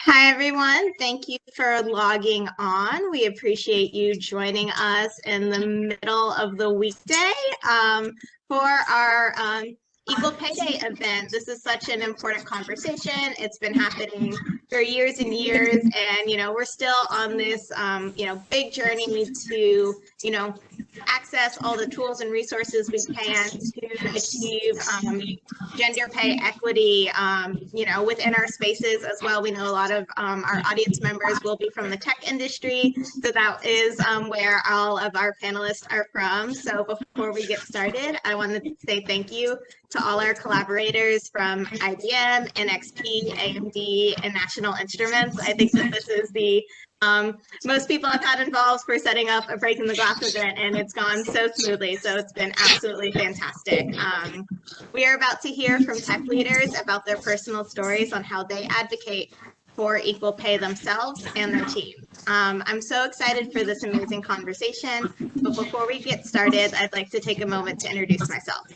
Hi, everyone. Thank you for logging on. We appreciate you joining us in the middle of the weekday for our Equal Pay Day event. This is such an important conversation. It's been happening for years and years, and we're still on this big journey to access all the tools and resources we can to achieve gender pay equity, within our spaces as well. We know a lot of our audience members will be from the tech industry, so that is where all of our panelists are from. So before we get started, I want to say thank you to all our collaborators from IBM, NXP, AMD, and National Instruments. I think that this is the most people I've had involved for setting up a Breaking the Glass event, and it's gone so smoothly. So it's been absolutely fantastic. We are about to hear from tech leaders about their personal stories on how they advocate for equal pay themselves and their team. I'm so excited for this amazing conversation, but before we get started, I'd like to take a moment to introduce myself.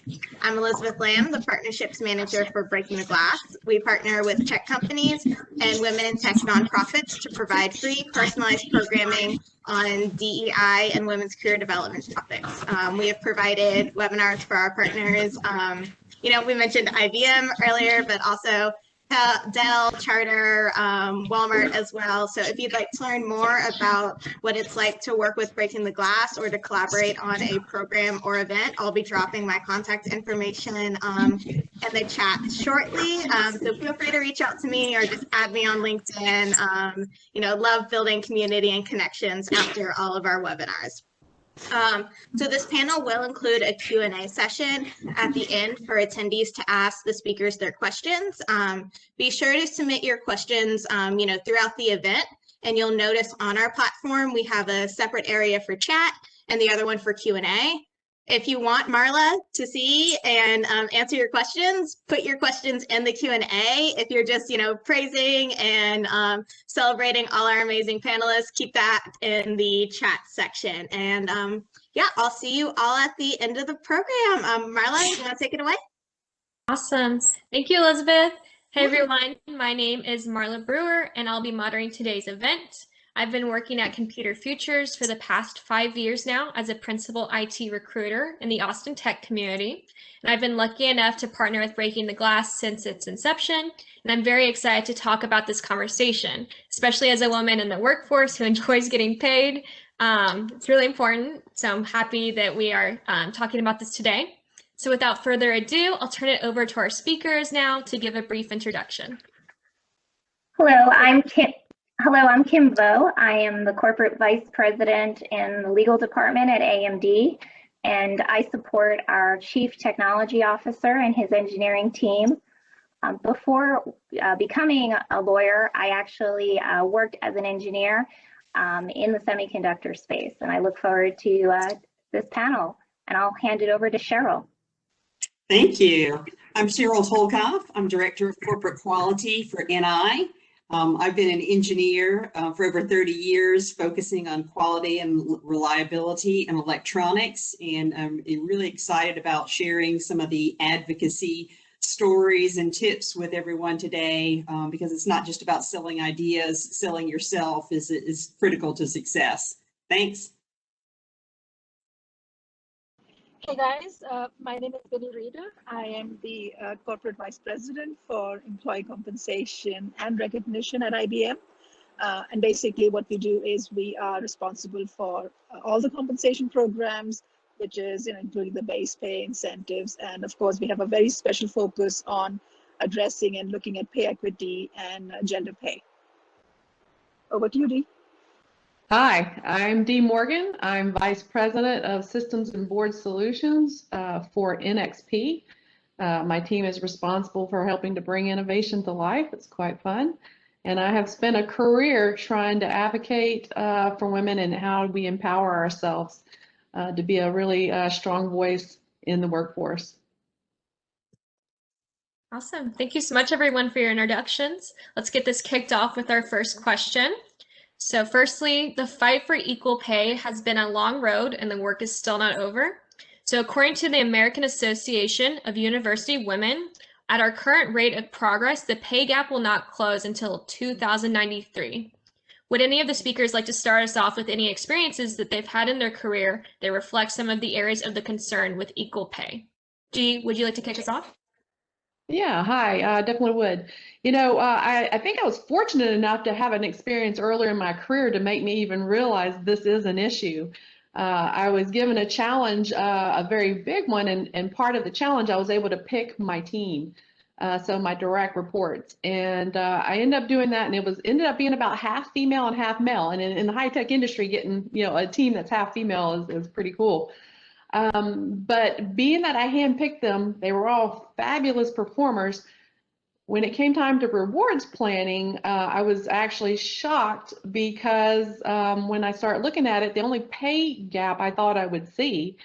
I'm Elizabeth Lamb, the Partnerships Manager for Breaking the Glass. We partner with tech companies and women in tech nonprofits to provide free, personalized programming on DEI and women's career development topics. We have provided webinars for our partners. We mentioned IBM earlier, but also Dell, Charter, Walmart as well. So if you'd like to learn more about what it's like to work with Breaking the Glass or to collaborate on a program or event, I'll be dropping my contact information in the chat shortly. So feel free to reach out to me or just add me on LinkedIn. Love building community and connections after all of our webinars. So this panel will include a Q&A session at the end for attendees to ask the speakers their questions. Be sure to submit your questions, throughout the event, and you'll notice on our platform we have a separate area for chat and the other one for Q&A. If you want Marla to see and answer your questions, put your questions in the Q&A. If you're just, praising and celebrating all our amazing panelists, keep that in the chat section. And I'll see you all at the end of the program. Marla, you want to take it away? Awesome. Thank you, Elizabeth. Hey, everyone. My name is Marla Brewer, and I'll be moderating today's event. I've been working at Computer Futures for the past 5 years now as a principal IT recruiter in the Austin tech community. And I've been lucky enough to partner with Breaking the Glass since its inception. And I'm very excited to talk about this conversation, especially as a woman in the workforce who enjoys getting paid. It's really important. So I'm happy that we are talking about this today. So without further ado, I'll turn it over to our speakers now to give a brief introduction. Hello, I'm Kim Vo. I am the Corporate Vice President in the Legal Department at AMD, and I support our Chief Technology Officer and his engineering team. Before becoming a lawyer, I actually worked as an engineer in the semiconductor space, and I look forward to this panel, and I'll hand it over to Cheryl. Thank you. I'm Cheryl Tolkoff. I'm Director of Corporate Quality for NI. I've been an engineer for over 30 years, focusing on quality and reliability and electronics, and I'm really excited about sharing some of the advocacy stories and tips with everyone today, because it's not just about selling ideas. Selling yourself is critical to success. Thanks. Hey guys, my name is Vinny Reeder. I am the Corporate Vice President for Employee Compensation and Recognition at IBM. And basically what we do is we are responsible for all the compensation programs, which is including the base pay, incentives, and of course we have a very special focus on addressing and looking at pay equity and gender pay. Over to you, Dee. Hi, I'm Dee Morgan. I'm Vice President of Systems and Board Solutions for NXP. My team is responsible for helping to bring innovation to life. It's quite fun. And I have spent a career trying to advocate for women and how we empower ourselves to be a really strong voice in the workforce. Awesome. Thank you so much, everyone, for your introductions. Let's get this kicked off with our first question. So firstly, the fight for equal pay has been a long road and the work is still not over. So according to the American Association of University Women, At our current rate of progress, the pay gap will not close until 2093. Would any of the speakers like to start us off with any experiences that they've had in their career that reflect some of the areas of the concern with equal pay? G, would you like to kick us off? Yeah, hi, I definitely would. I think I was fortunate enough to have an experience earlier in my career to make me even realize this is an issue. I was given a challenge, a very big one, and part of the challenge, I was able to pick my team, so my direct reports. And I ended up doing that, and ended up being about half female and half male. And in the high-tech industry, getting a team that's half female is pretty cool. But being that I handpicked them, they were all fabulous performers. When it came time to rewards planning, I was actually shocked because when I started looking at it, the only pay gap I thought I would see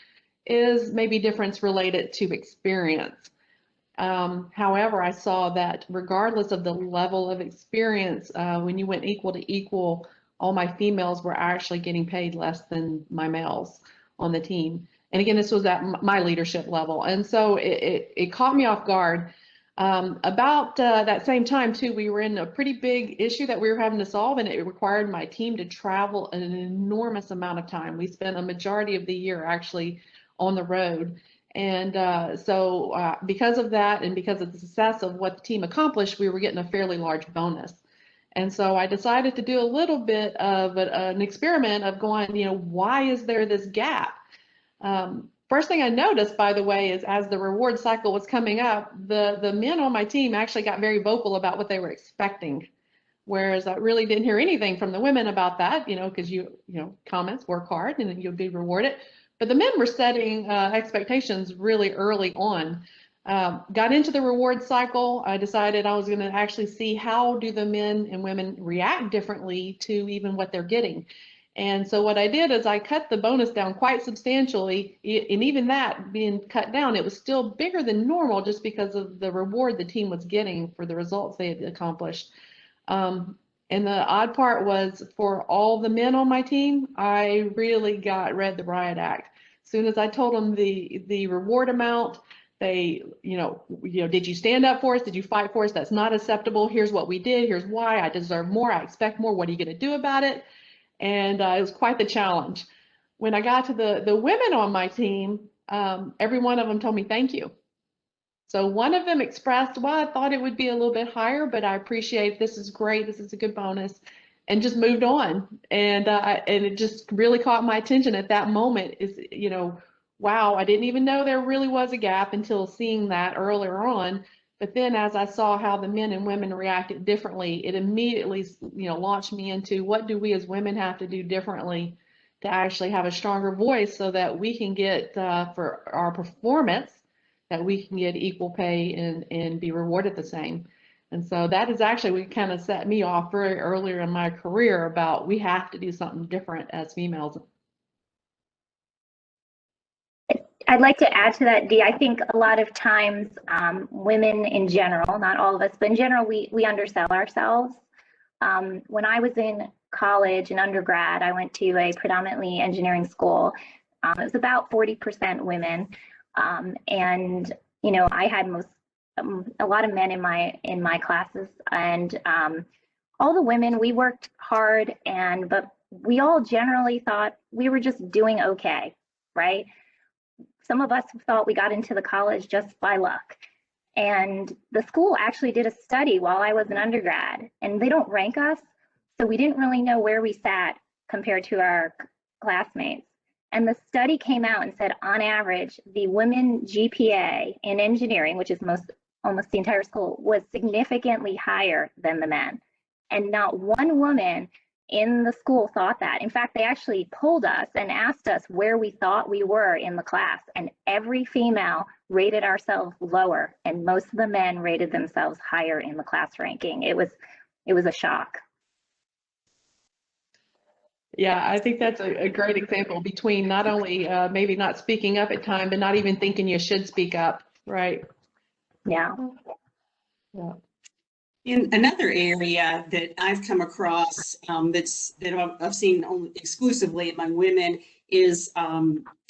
is maybe difference related to experience. However, I saw that regardless of the level of experience, when you went equal to equal, all my females were actually getting paid less than my males on the team. And again, this was at my leadership level. And so it caught me off guard. About that same time too, we were in a pretty big issue that we were having to solve, and it required my team to travel an enormous amount of time. We spent a majority of the year actually on the road. And so because of that, and because of the success of what the team accomplished, we were getting a fairly large bonus. And so I decided to do a little bit of an experiment of going, why is there this gap? First thing I noticed, by the way, is as the reward cycle was coming up, the men on my team actually got very vocal about what they were expecting, whereas I really didn't hear anything from the women about that, because comments, work hard, and then you'll be rewarded. But the men were setting expectations really early on. Got into the reward cycle. I decided I was going to actually see how do the men and women react differently to even what they're getting. And so what I did is I cut the bonus down quite substantially, and even that being cut down, it was still bigger than normal just because of the reward the team was getting for the results they had accomplished. And the odd part was for all the men on my team, I really read the riot act. As soon as I told them the reward amount, they, did you stand up for us? Did you fight for us? That's not acceptable. Here's what we did. Here's why. I deserve more. I expect more. What are you going to do about it? And it was quite the challenge. When I got to the women on my team, every one of them told me thank you. So one of them expressed, well, I thought it would be a little bit higher, but I appreciate this is great. This is a good bonus, and just moved on. And it just really caught my attention at that moment is, wow, I didn't even know there really was a gap until seeing that earlier on. But then as I saw how the men and women reacted differently, it immediately, launched me into what do we as women have to do differently to actually have a stronger voice so that we can get, for our performance, that we can get equal pay and be rewarded the same. And so that is actually what kind of set me off very earlier in my career about we have to do something different as females. I'd like to add to that, Dee. I think a lot of times women in general, not all of us, but in general, we undersell ourselves. When I was in college and undergrad, I went to a predominantly engineering school. It was about 40% women. And, I had a lot of men in my classes, and all the women, we worked hard, but we all generally thought we were just doing okay, right? Some of us thought we got into the college just by luck. And the school actually did a study while I was an undergrad, and they don't rank us, so we didn't really know where we sat compared to our classmates. And the study came out and said, on average, the women GPA in engineering, which is almost the entire school, was significantly higher than the men. And not one woman in the school thought that. In fact, they actually polled us and asked us where we thought we were in the class, and every female rated ourselves lower, and most of the men rated themselves higher in the class ranking. It was a shock. Yeah, I think that's a great example between not only maybe not speaking up at time, but not even thinking you should speak up, right? Yeah. Yeah. In another area that I've come across that I've seen exclusively among women is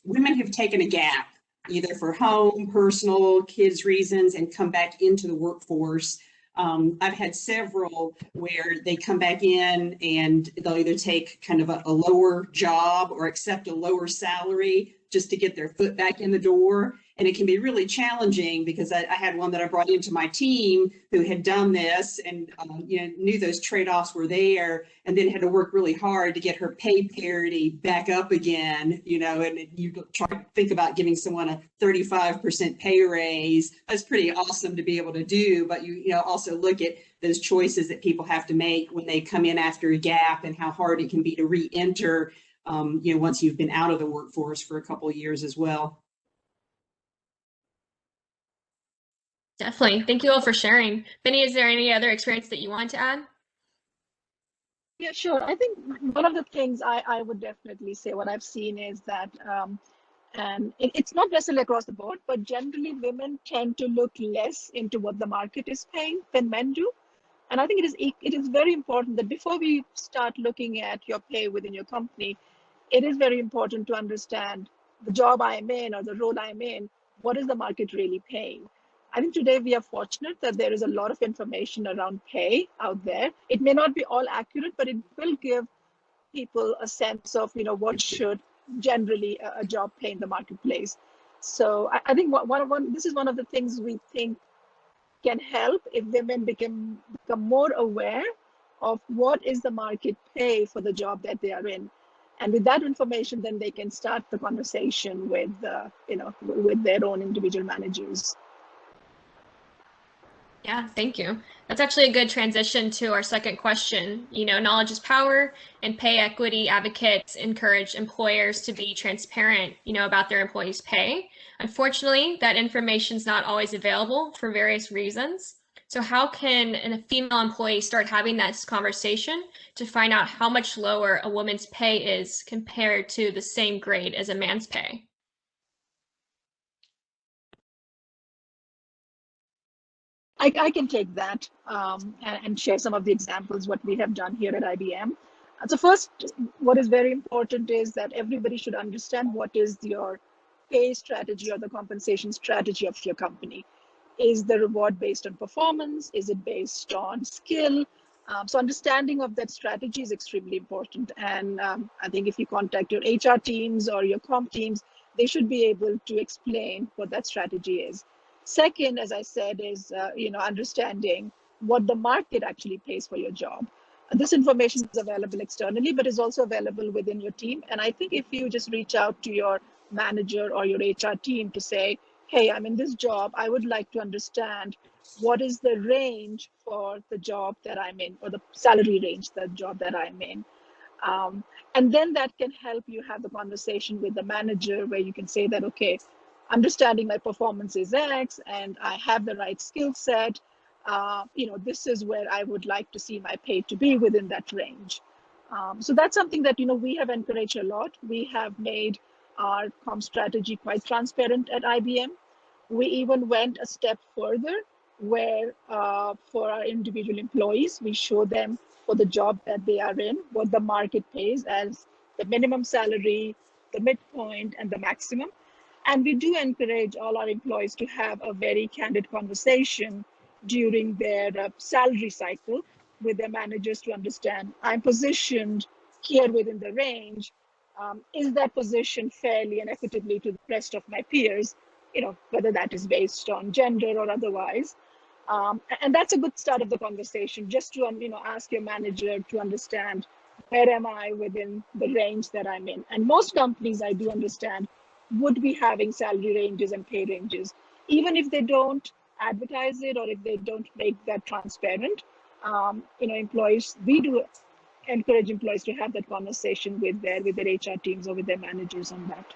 women have taken a gap either for home, personal, kids reasons, and come back into the workforce. I've had several where they come back in and they'll either take kind of a lower job or accept a lower salary just to get their foot back in the door. And it can be really challenging because I had one that I brought into my team who had done this and knew those trade-offs were there, and then had to work really hard to get her pay parity back up again, and you try to think about giving someone a 35% pay raise. That's pretty awesome to be able to do, but you also look at those choices that people have to make when they come in after a gap and how hard it can be to re-enter once you've been out of the workforce for a couple of years as well. Definitely. Thank you all for sharing. Benny, is there any other experience that you want to add? Yeah, sure. I think one of the things I would definitely say what I've seen is that, and it's not necessarily across the board, but generally women tend to look less into what the market is paying than men do. And I think it is very important that before we start looking at your pay within your company, it is very important to understand the job I'm in or the role I'm in, what is the market really paying? I think today we are fortunate that there is a lot of information around pay out there. It may not be all accurate, but it will give people a sense of, what should generally a job pay in the marketplace. So I think this is one of the things we think can help if women become more aware of what is the market pay for the job that they are in. And with that information, then they can start the conversation with, with their own individual managers. Yeah, thank you. That's actually a good transition to our second question. Knowledge is power, and pay equity advocates encourage employers to be transparent, about their employees' pay. Unfortunately, that information is not always available for various reasons. So how can a female employee start having this conversation to find out how much lower a woman's pay is compared to the same grade as a man's pay? I can take that and share some of the examples what we have done here at IBM. So first, what is very important is that everybody should understand what is your pay strategy or the compensation strategy of your company. Is the reward based on performance? Is it based on skill? So understanding of that strategy is extremely important. And I think if you contact your HR teams or your comp teams, they should be able to explain what that strategy is. Second, as I said, is understanding what the market actually pays for your job. This information is available externally, but is also available within your team. And I think if you just reach out to your manager or your HR team to say, hey, I'm in this job, I would like to understand what is the range for the job that I'm in, or the salary range, the job that I'm in. And then that can help you have the conversation with the manager where you can say that, okay, understanding my performance is X and I have the right skill set, this is where I would like to see my pay to be within that range. So that's something that, we have encouraged a lot. We have made our comp strategy quite transparent at IBM. We even went a step further where for our individual employees, we show them for the job that they are in, what the market pays as the minimum salary, the midpoint, and the maximum. And we do encourage all our employees to have a very candid conversation during their salary cycle with their managers to understand, I'm positioned here within the range. Is that position fairly and equitably to the rest of my peers, whether that is based on gender or otherwise. And that's a good start of the conversation, just to ask your manager to understand where am I within the range that I'm in. And most companies, I do understand, would be having salary ranges and pay ranges, even if they don't advertise it or if they don't make that transparent. Employees, we do encourage employees to have that conversation with their HR teams or with their managers on that.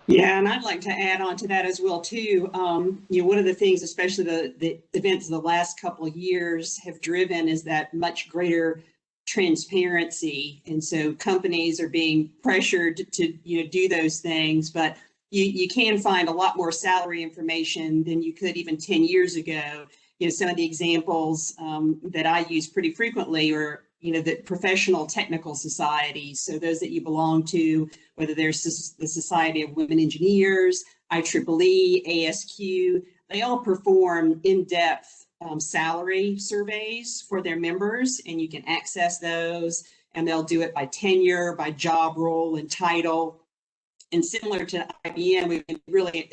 Yeah, and I'd like to add on to that as well too. One of the things, especially the events of the last couple of years have driven, is that much greater transparency. And so companies are being pressured to do those things, but you can find a lot more salary information than you could even 10 years ago. Some of the examples that I use pretty frequently are, the professional technical societies. So those that you belong to, whether there's the Society of Women Engineers, IEEE, ASQ, they all perform in-depth salary surveys for their members, and you can access those, and they'll do it by tenure, by job role and title. And similar to IBM, we've been really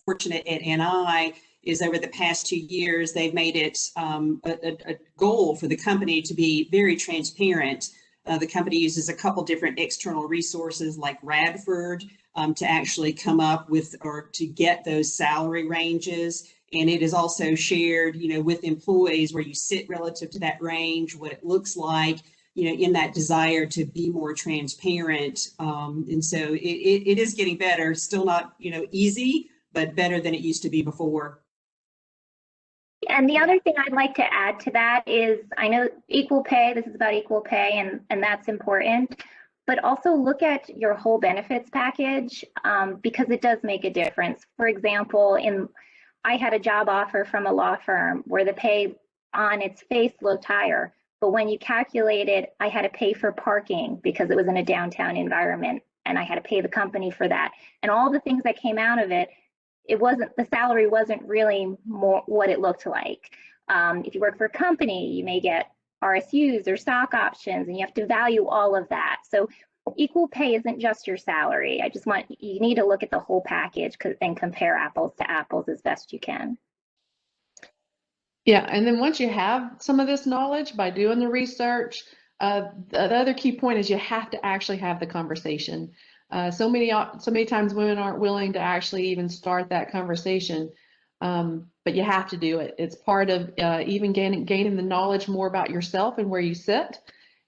fortunate at NI is over the past 2 years, they've made it a goal for the company to be very transparent. The company uses a couple different external resources like Radford to actually come up with or to get those salary ranges. And it is also shared, with employees where you sit relative to that range, what it looks like, in that desire to be more transparent. And so it is getting better, still not, easy, but better than it used to be before. And the other thing I'd like to add to that is, I know equal pay, this is about equal pay, and that's important, but also look at your whole benefits package because it does make a difference. For example, I had a job offer from a law firm where the pay on its face looked higher, but when you calculated, I had to pay for parking because it was in a downtown environment, and I had to pay the company for that. And all the things that came out of it, the salary wasn't really more what it looked like. If you work for a company, you may get RSUs or stock options, and you have to value all of that. So equal pay isn't just your salary. You need to look at the whole package and compare apples to apples as best you can. Yeah, and then once you have some of this knowledge by doing the research, the other key point is you have to actually have the conversation. So many times women aren't willing to actually even start that conversation, but you have to do it. It's part of even gaining the knowledge more about yourself and where you sit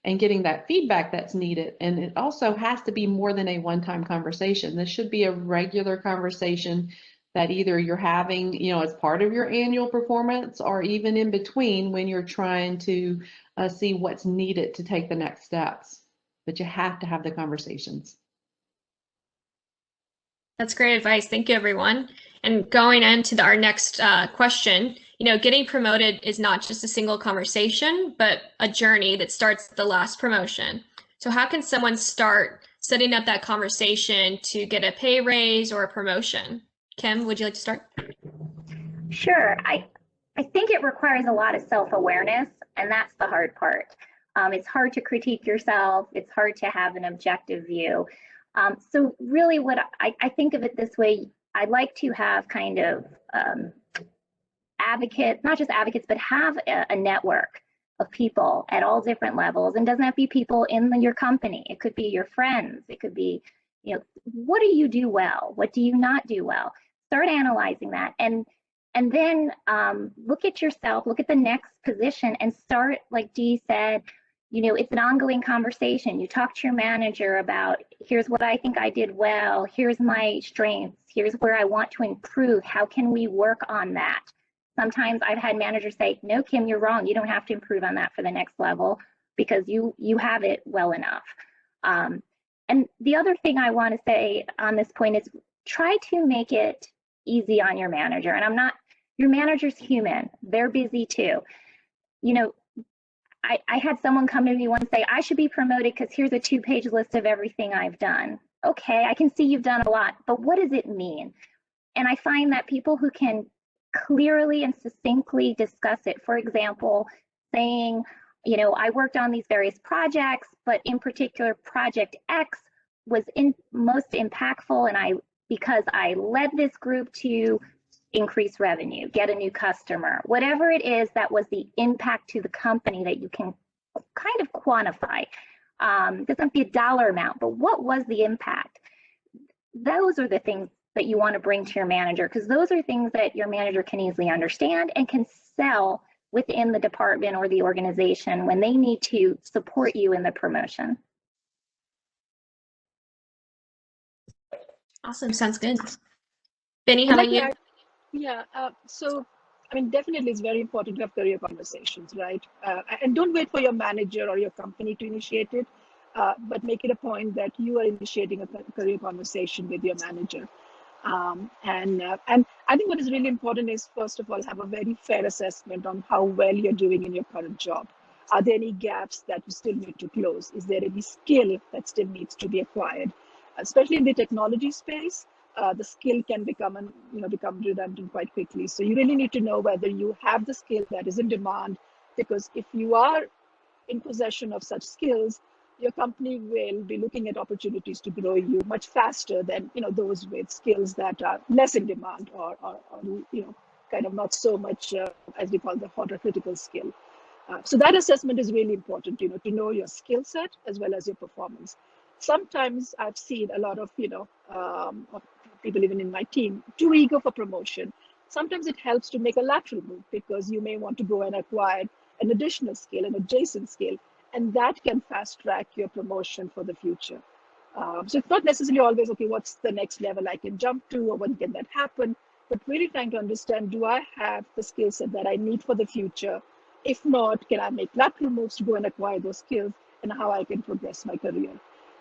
and getting that feedback that's needed. And it also has to be more than a one-time conversation. This should be a regular conversation that either you're having, as part of your annual performance or even in between when you're trying to see what's needed to take the next steps. But you have to have the conversations. That's great advice. Thank you, everyone. And going into our next question, getting promoted is not just a single conversation, but a journey that starts at the last promotion. So how can someone start setting up that conversation to get a pay raise or a promotion? Kim, would you like to start? Sure. I think it requires a lot of self-awareness, and that's the hard part. It's hard to critique yourself. It's hard to have an objective view. So really what I think of it this way, I'd like to have kind of advocates, not just advocates, but have a network of people at all different levels, and doesn't have to be people in your company. It could be your friends. It could be, what do you do well? What do you not do well? Start analyzing that, and then look at yourself, look at the next position, and start, like Dee said, it's an ongoing conversation. You talk to your manager about, here's what I think I did well, here's my strengths, here's where I want to improve, how can we work on that? Sometimes I've had managers say, no, Kim, you're wrong. You don't have to improve on that for the next level because you have it well enough. And the other thing I want to say on this point is try to make it easy on your manager. And your manager's human. They're busy too. I had someone come to me once say, I should be promoted because here's a 2-page list of everything I've done. Okay, I can see you've done a lot, but what does it mean? And I find that people who can clearly and succinctly discuss it, for example, saying, I worked on these various projects, but in particular, project X was most impactful, and because I led this group to increase revenue, get a new customer, whatever it is that was the impact to the company that you can kind of quantify. Doesn't be a dollar amount, but what was the impact? Those are the things that you want to bring to your manager, because those are things that your manager can easily understand and can sell within the department or the organization when they need to support you in the promotion. Awesome. Sounds good. Benny, how about you? Yeah, so definitely it's very important to have career conversations, right? And don't wait for your manager or your company to initiate it, but make it a point that you are initiating a career conversation with your manager. And I think what is really important is, first of all, have a very fair assessment on how well you're doing in your current job. Are there any gaps that you still need to close? Is there any skill that still needs to be acquired? Especially in the technology space, the skill can become redundant quite quickly. So you really need to know whether you have the skill that is in demand, because if you are in possession of such skills, your company will be looking at opportunities to grow you much faster than those with skills that are less in demand, or kind of not so much as we call the hot or critical skill. So that assessment is really important, to know your skill set as well as your performance. Sometimes I've seen a lot of, of people even in my team too eager for promotion. Sometimes it helps to make a lateral move, because you may want to go and acquire an additional skill, an adjacent skill, and that can fast track your promotion for the future. So it's not necessarily always, okay, what's the next level I can jump to, or when can that happen? But really trying to understand, do I have the skill set that I need for the future? If not, can I make lateral moves to go and acquire those skills, and how I can progress my career?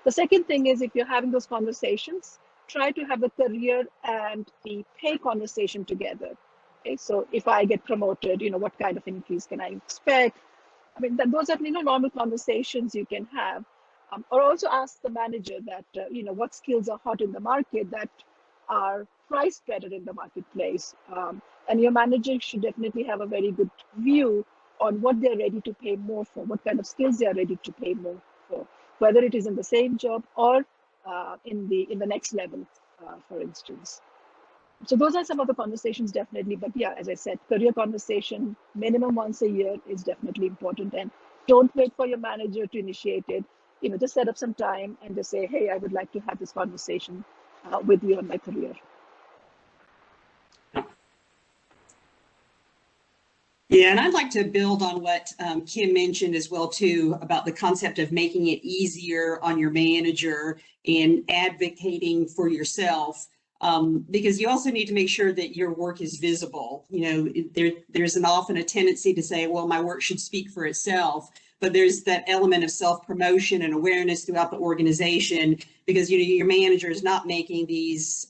The second thing is, if you're having those conversations, try to have the career and the pay conversation together. Okay, so if I get promoted, what kind of increase can I expect? I mean, those are normal conversations you can have, or also ask the manager that what skills are hot in the market that are priced better in the marketplace, and your manager should definitely have a very good view on what they're ready to pay more for, what kind of skills they are ready to pay more for, whether it is in the same job or in the next level, for instance. So those are some of the conversations, definitely. But yeah, as I said, career conversation minimum once a year is definitely important. And don't wait for your manager to initiate it. Just set up some time and just say, hey, I would like to have this conversation with you on my career. Yeah, and I'd like to build on what Kim mentioned as well too, about the concept of making it easier on your manager and advocating for yourself, because you also need to make sure that your work is visible. There's often a tendency to say, well, my work should speak for itself, but there's that element of self-promotion and awareness throughout the organization, because your manager is not making these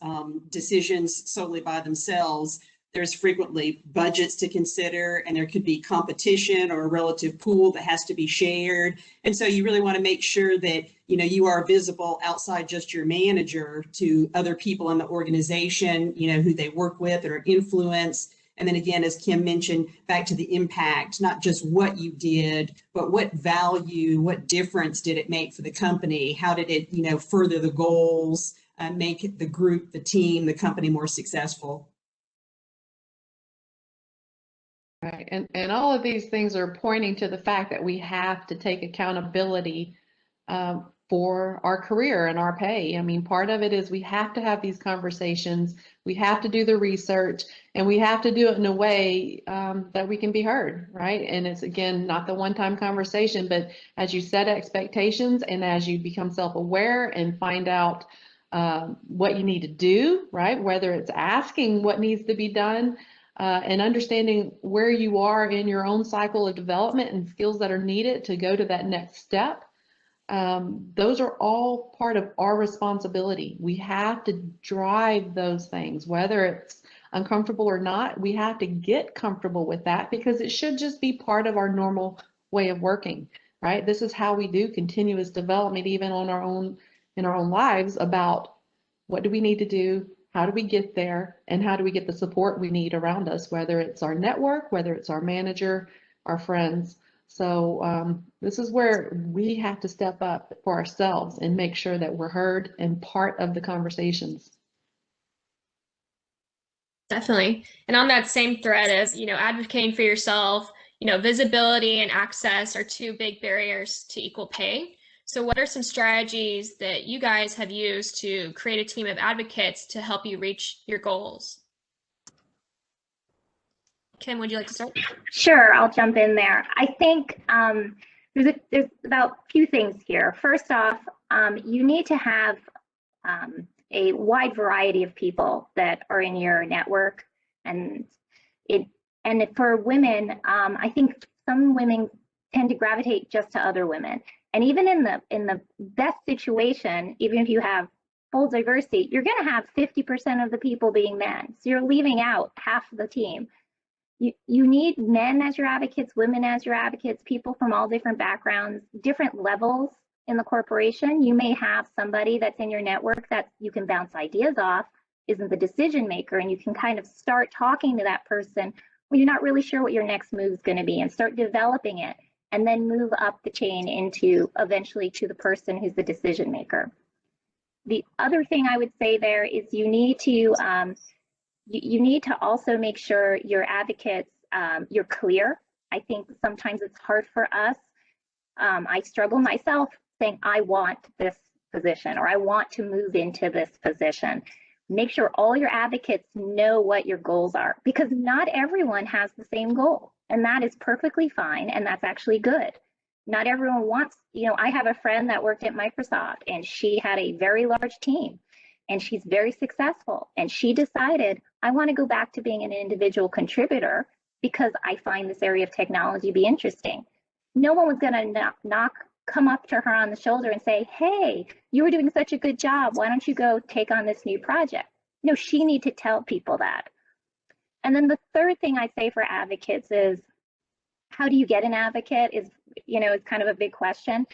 decisions solely by themselves. There's frequently budgets to consider, and there could be competition or a relative pool that has to be shared. And so you really want to make sure that you are visible outside just your manager to other people in the organization, who they work with or influence. And then again, as Kim mentioned, back to the impact, not just what you did, but what value, what difference did it make for the company? How did it, further the goals, make the group, the team, the company more successful? Right. And all of these things are pointing to the fact that we have to take accountability for our career and our pay. I mean, part of it is we have to have these conversations, we have to do the research, and we have to do it in a way that we can be heard, right? And it's, again, not the one-time conversation, but as you set expectations and as you become self-aware and find out what you need to do, right? Whether it's asking what needs to be done, and understanding where you are in your own cycle of development and skills that are needed to go to that next step. Those are all part of our responsibility. We have to drive those things, whether it's uncomfortable or not. We have to get comfortable with that, because it should just be part of our normal way of working, right? This is how we do continuous development, even on our own, in our own lives, about what do we need to do, how do we get there, and how do we get the support we need around us, whether it's our network, whether it's our manager, our friends. So this is where we have to step up for ourselves and make sure that we're heard and part of the conversations. Definitely. And on that same thread as, advocating for yourself, visibility and access are two big barriers to equal pay. So what are some strategies that you guys have used to create a team of advocates to help you reach your goals? Kim, would you like to start? Sure, I'll jump in there. I think there's about a few things here. First off, you need to have a wide variety of people that are in your network, and for women, I think some women tend to gravitate just to other women. And even in the best situation, even if you have full diversity, you're going to have 50% of the people being men. So you're leaving out half of the team. You need men as your advocates, women as your advocates, people from all different backgrounds, different levels in the corporation. You may have somebody that's in your network that you can bounce ideas off, isn't the decision maker, and you can kind of start talking to that person when you're not really sure what your next move is going to be and start developing it, and then move up the chain into eventually to the person who's the decision maker. The other thing I would say there is you need to also make sure your advocates, you're clear. I think sometimes it's hard for us. I struggle myself saying, I want this position, or I want to move into this position. Make sure all your advocates know what your goals are, because not everyone has the same goal, and that is perfectly fine, and that's actually good. Not everyone wants, I have a friend that worked at Microsoft, and she had a very large team, and she's very successful, and she decided, I want to go back to being an individual contributor because I find this area of technology be interesting. No one was going to come up to her on the shoulder and say, hey, you were doing such a good job. Why don't you go take on this new project? No, she needs to tell people that. And then the third thing I say for advocates is, how do you get an advocate is kind of a big question.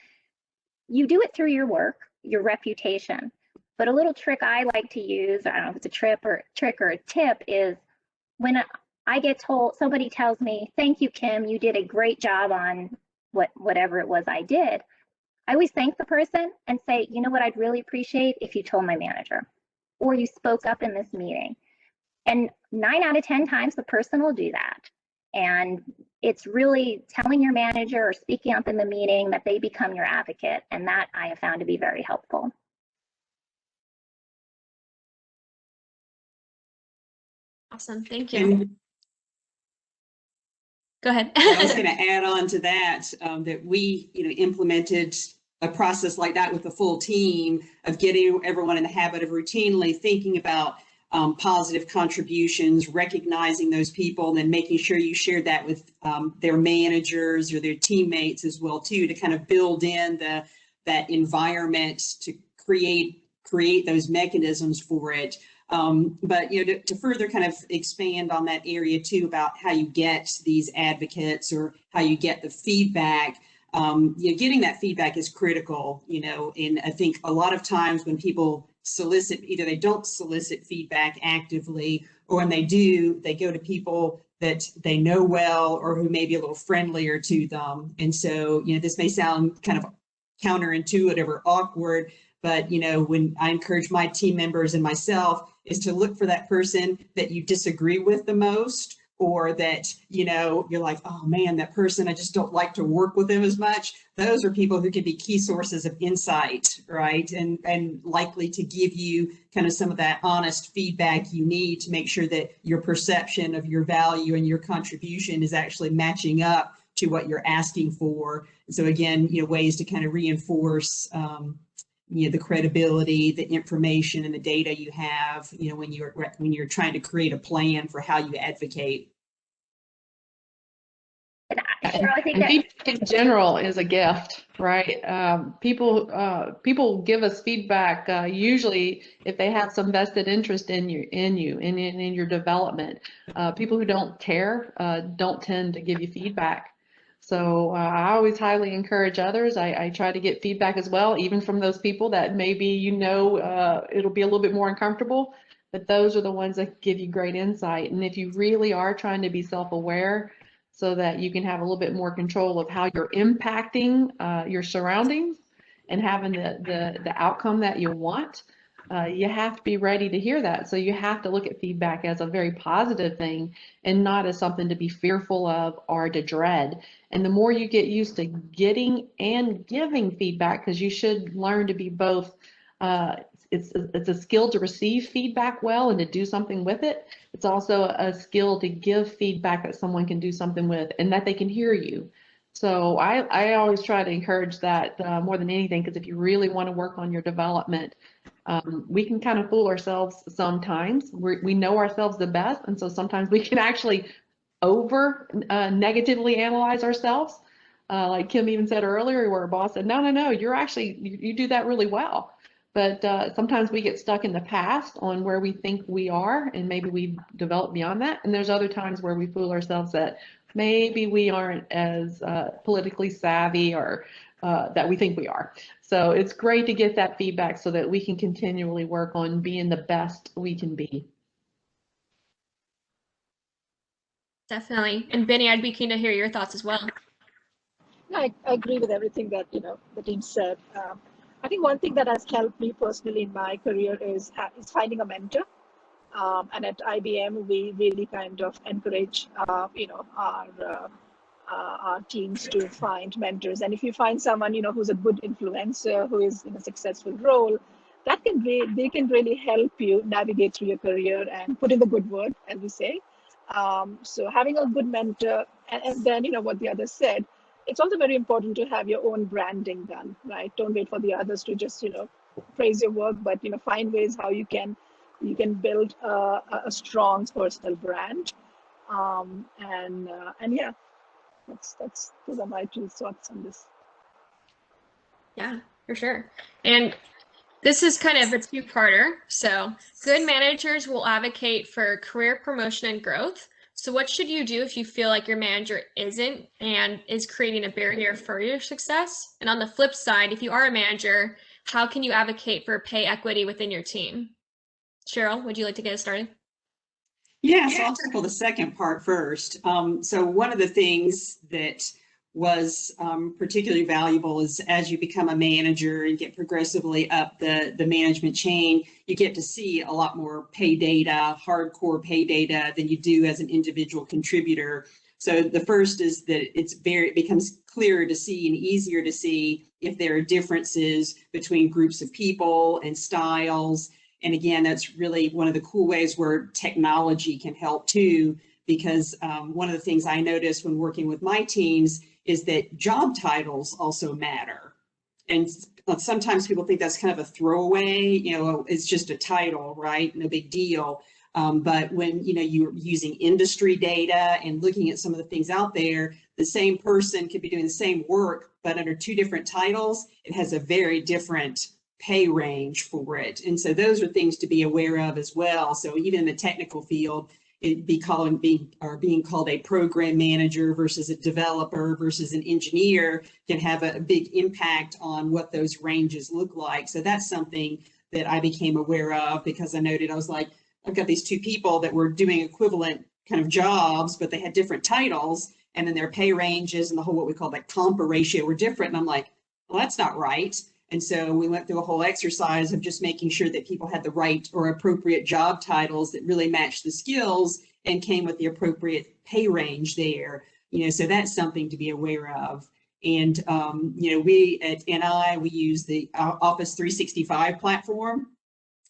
You do it through your work, your reputation. But a little trick I like to use, I don't know if it's a trick or a tip, is when I get told, somebody tells me, thank you, Kim, you did a great job on whatever it was I did. I always thank the person and say, you know what, I'd really appreciate if you told my manager, or you spoke up in this meeting. And 9 out of 10 times the person will do that. And it's really telling your manager or speaking up in the meeting that they become your advocate. And that I have found to be very helpful. Awesome, thank you. And Go ahead. I was going to add on to that, that we, implemented a process like that with the full team of getting everyone in the habit of routinely thinking about positive contributions, recognizing those people, and then making sure you shared that with their managers or their teammates as well too, to kind of build in that environment to create those mechanisms for it. But to further kind of expand on that area too about how you get these advocates or how you get the feedback. Getting that feedback is critical, and I think a lot of times when people solicit, either they don't solicit feedback actively, or when they do, they go to people that they know well or who may be a little friendlier to them. And so, this may sound kind of counterintuitive or awkward, but, when I encourage my team members and myself is to look for that person that you disagree with the most, or that, you're like, oh man, that person, I just don't like to work with them as much. Those are people who can be key sources of insight, right? And likely to give you kind of some of that honest feedback you need to make sure that your perception of your value and your contribution is actually matching up to what you're asking for. So again, ways to kind of reinforce the credibility, the information, and the data you have, when you're trying to create a plan for how you advocate. I think that feedback in general is a gift, right? People give us feedback usually if they have some vested interest in you and in your development. People who don't care don't tend to give you feedback. So I always highly encourage others. I try to get feedback as well, even from those people that maybe it'll be a little bit more uncomfortable, but those are the ones that give you great insight. And if you really are trying to be self-aware so that you can have a little bit more control of how you're impacting your surroundings and having the outcome that you want, you have to be ready to hear that. So you have to look at feedback as a very positive thing and not as something to be fearful of or to dread. And the more you get used to getting and giving feedback, because you should learn to be both, it's a skill to receive feedback well and to do something with it. It's also a skill to give feedback that someone can do something with and that they can hear you. So I always try to encourage that more than anything, because if you really want to work on your development, we can kind of fool ourselves sometimes. We know ourselves the best, and so sometimes we can actually negatively analyze ourselves. Like Kim even said earlier, where our boss said, no, you do that really well. But sometimes we get stuck in the past on where we think we are, and maybe we develop beyond that. And there's other times where we fool ourselves that maybe we aren't as politically savvy or that we think we are. So it's great to get that feedback so that we can continually work on being the best we can be. Definitely. And Benny, I'd be keen to hear your thoughts as well. I agree with everything that the team said. I think one thing that has helped me personally in my career is finding a mentor. And at IBM, we really kind of encourage our teams to find mentors. And if you find someone who's a good influencer, who is in a successful role, they can really help you navigate through your career and put in the good word, as we say. So having a good mentor, and then what the others said, it's also very important to have your own branding done, right? Don't wait for the others to just praise your work, but find ways how you can build a strong personal brand. And yeah, those are my two thoughts on this. Yeah, for sure. And this is kind of a two-parter. So good managers will advocate for career promotion and growth. So what should you do if you feel like your manager isn't and is creating a barrier for your success? And on the flip side, if you are a manager, how can you advocate for pay equity within your team? Cheryl, would you like to get us started? Yeah, so I'll tackle the second part first. So one of the things that was particularly valuable is as you become a manager and get progressively up the management chain, you get to see a lot more pay data, hardcore pay data than you do as an individual contributor. So the first is that it becomes clearer to see and easier to see if there are differences between groups of people and styles. And again, that's really one of the cool ways where technology can help too, because one of the things I noticed when working with my teams is that job titles also matter. And sometimes people think that's kind of a throwaway, it's just a title, right? No big deal. But when you're using industry data and looking at some of the things out there, the same person could be doing the same work, but under two different titles, it has a very different pay range for it. And so those are things to be aware of as well. So even in the technical field, it'd be being called a program manager versus a developer versus an engineer can have a big impact on what those ranges look like. So that's something that I became aware of because I noted, I was like, I've got these two people that were doing equivalent kind of jobs, but they had different titles, and then their pay ranges and the whole what we call that comp ratio were different. And I'm like, well, that's not right. And so we went through a whole exercise of just making sure that people had the right or appropriate job titles that really matched the skills and came with the appropriate pay range there. So that's something to be aware of. And, we at NI, we use the Office 365 platform.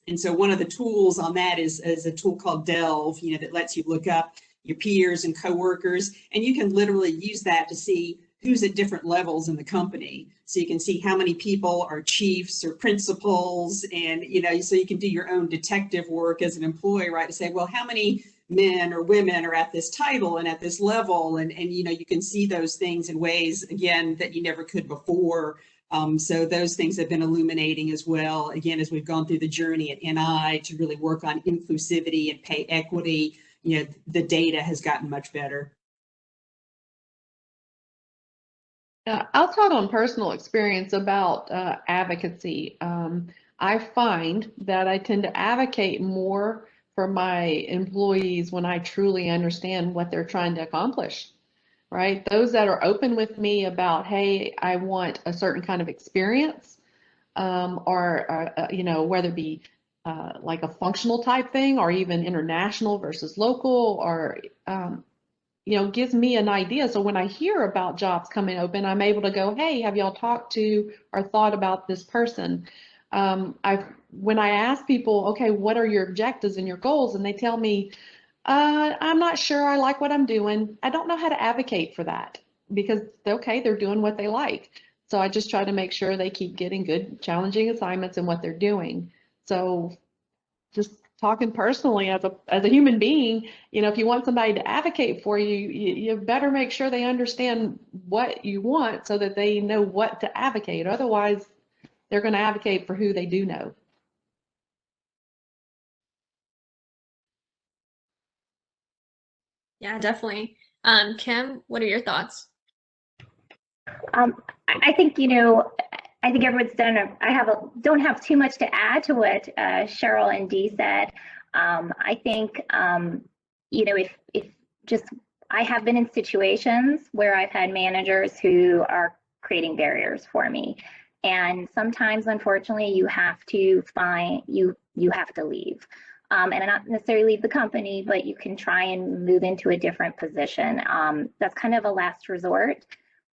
And so one of the tools on that is a tool called Delve, that lets you look up your peers and coworkers, and you can literally use that to see who's at different levels in the company. So you can see how many people are chiefs or principals, and so you can do your own detective work as an employee, right? To say, well, how many men or women are at this title and at this level, and you can see those things in ways, again, that you never could before. So those things have been illuminating as well, again, as we've gone through the journey at NI to really work on inclusivity and pay equity. The data has gotten much better. I'll talk on personal experience about advocacy. I find that I tend to advocate more for my employees when I truly understand what they're trying to accomplish, right? Those that are open with me about, hey, I want a certain kind of experience, or whether it be like a functional type thing or even international versus local, or gives me an idea. So when I hear about jobs coming open, I'm able to go, hey, have y'all talked to or thought about this person? When I ask people, okay, what are your objectives and your goals? And they tell me, I'm not sure I like what I'm doing. I don't know how to advocate for that because, okay, they're doing what they like. So I just try to make sure they keep getting good, challenging assignments in what they're doing. So just talking personally as a human being, if you want somebody to advocate for you, you better make sure they understand what you want so that they know what to advocate. Otherwise, they're going to advocate for who they do know. Yeah, definitely. Kim, what are your thoughts? I think, I think everyone's done. Don't have too much to add to what Cheryl and Dee said. I think, if just I have been in situations where I've had managers who are creating barriers for me, and sometimes, unfortunately, you have to leave. And not necessarily leave the company, but you can try and move into a different position. That's kind of a last resort,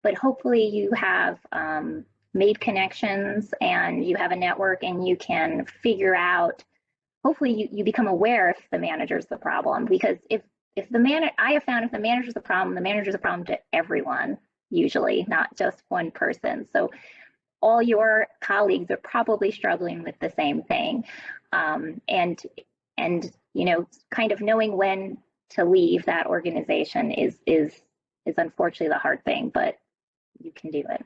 but hopefully you have made connections and you have a network and you can figure out, hopefully you become aware if the manager's the problem, because I have found if the manager's the manager's a problem to everyone, usually, not just one person. So all your colleagues are probably struggling with the same thing. And kind of knowing when to leave that organization is unfortunately the hard thing, but you can do it.